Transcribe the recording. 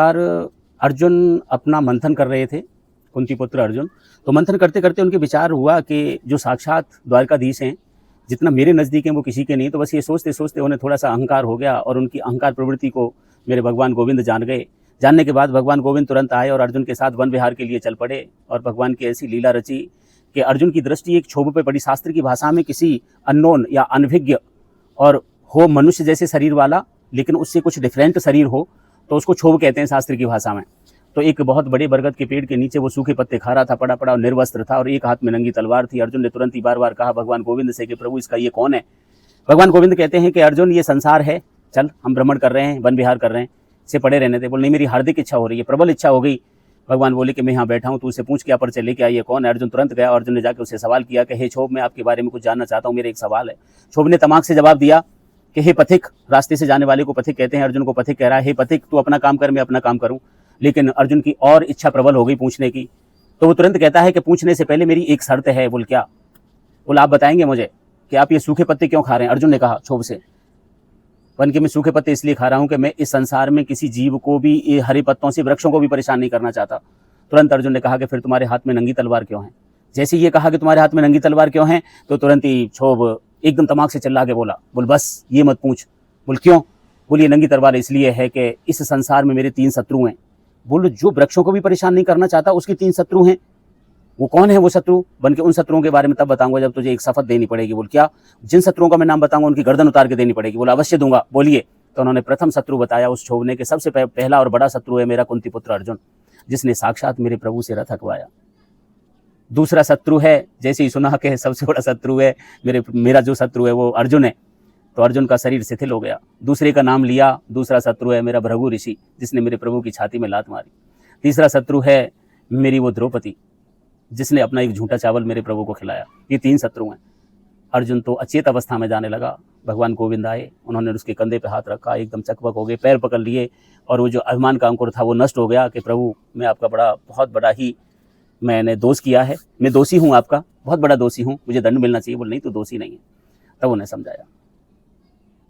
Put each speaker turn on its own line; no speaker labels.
और अर्जुन अपना मंथन कर रहे थे, कुंती पुत्र अर्जुन। तो मंथन करते करते उनके विचार हुआ कि जो साक्षात द्वारकाधीश हैं, जितना मेरे नज़दीक हैं वो किसी के नहीं। तो बस ये सोचते सोचते उन्हें थोड़ा सा अहंकार हो गया और उनकी अहंकार प्रवृत्ति को मेरे भगवान गोविंद जान गए। जानने के बाद भगवान गोविंद तुरंत आए और अर्जुन के साथ वन विहार के लिए चल पड़े। और भगवान की ऐसी लीला रची कि अर्जुन की दृष्टि एक क्षोभ पे पड़ी। शास्त्र की भाषा में किसी अननोन या अनभिज्ञ और हो मनुष्य जैसे शरीर वाला, लेकिन उससे कुछ डिफरेंट शरीर हो, तो उसको क्षोभ कहते हैं शास्त्र की भाषा में। तो एक बहुत बड़े बरगद के पेड़ के नीचे वो सूखे पत्ते खा रहा था, पड़ा पड़ा और निर्वस्त्र था, और एक हाथ में नंगी तलवार थी। अर्जुन ने तुरंत ही बार बार कहा भगवान गोविंद से कि प्रभु इसका ये कौन है। भगवान गोविंद कहते हैं कि अर्जुन ये संसार है, चल हम भ्रमण कर रहे हैं, वन विहार कर रहे हैं, से पड़े रहने दे। बोल नहीं, मेरी हार्दिक इच्छा हो रही है, प्रबल इच्छा हो गई। भगवान बोले कि मैं यहाँ बैठा हूँ, तू उसे पूछ क्या परिचय लेके आई है, कौन है। अर्जुन तुरंत गया। अर्जुन ने जाकर उससे सवाल किया कि हे क्षोभ, मैं आपके बारे में कुछ जानना चाहता हूँ, मेरा एक सवाल है। क्षोभ ने तमाक से जवाब दिया कि हे पथिक, रास्ते से जाने वाले को पथिक कहते हैं। अर्जुन को पथिक कह रहा है, हे पथिक तू अपना काम कर, मैं अपना काम करूँ। लेकिन अर्जुन की और इच्छा प्रबल हो गई पूछने की। तो वो तुरंत कहता है कि पूछने से पहले मेरी एक शर्त है। बोल क्या। बोल आप बताएंगे मुझे कि आप ये सूखे पत्ते क्यों खा रहे हैं। अर्जुन ने कहा क्षोभ से, वन के मैं सूखे पत्ते इसलिए खा रहा हूँ कि मैं इस संसार में किसी जीव को भी, ये हरे पत्तों से वृक्षों को भी परेशान नहीं करना चाहता। तुरंत अर्जुन ने कहा कि फिर तुम्हारे हाथ में नंगी तलवार क्यों है। जैसे ये कहा कि तुम्हारे हाथ में नंगी तलवार क्यों है, तो तुरंत ही क्षोभ एकदम तमाक से चिल्ला के बोला, बोल बस ये मत पूछ। बोल क्यों। बोल ये नंगी तलवार इसलिए है कि इस संसार में मेरे 3 शत्रु हैं। बोल जो वृक्षों को भी परेशान नहीं करना चाहता उसके 3 शत्रु हैं। वो कौन है वो शत्रु। बन के उन शत्रुओं के बारे में तब बताऊंगा जब तुझे एक शपथ देनी पड़ेगी। बोल क्या। जिन शत्रुओं का मैं नाम बताऊंगा उनकी गर्दन उतार के देनी पड़ेगी। बोल अवश्य दूंगा, बोलिए। तो उन्होंने प्रथम शत्रु बताया उस क्षोभ ने कि सबसे पहला और बड़ा शत्रु है मेरा कुंती पुत्र अर्जुन, जिसने साक्षात मेरे प्रभु से रथ हकवाया। दूसरा शत्रु है, जैसे ही सुना कि सबसे बड़ा शत्रु है मेरा जो शत्रु है वो अर्जुन है, तो अर्जुन का शरीर शिथिल हो गया। दूसरे का नाम लिया, दूसरा शत्रु है मेरा भृगु ऋषि, जिसने मेरे प्रभु की छाती में लात मारी। तीसरा शत्रु है मेरी वो द्रौपदी, जिसने अपना एक झूठा चावल मेरे प्रभु को खिलाया। ये 3 शत्रु हैं। अर्जुन तो अचेत अवस्था में जाने लगा। भगवान गोविंद आए, उन्होंने उसके कंधे पे हाथ रखा, एकदम चकबक हो गए, पैर पकड़ लिए, और वो जो अभिमान का अंकुर था वो नष्ट हो गया कि प्रभु मैं आपका बहुत बड़ा ही मैंने दोष किया है, मैं दोषी हूँ, आपका बहुत बड़ा दोषी हूँ, मुझे दंड मिलना चाहिए। बोल नहीं, तो दोषी नहीं है। तब उन्हें समझाया।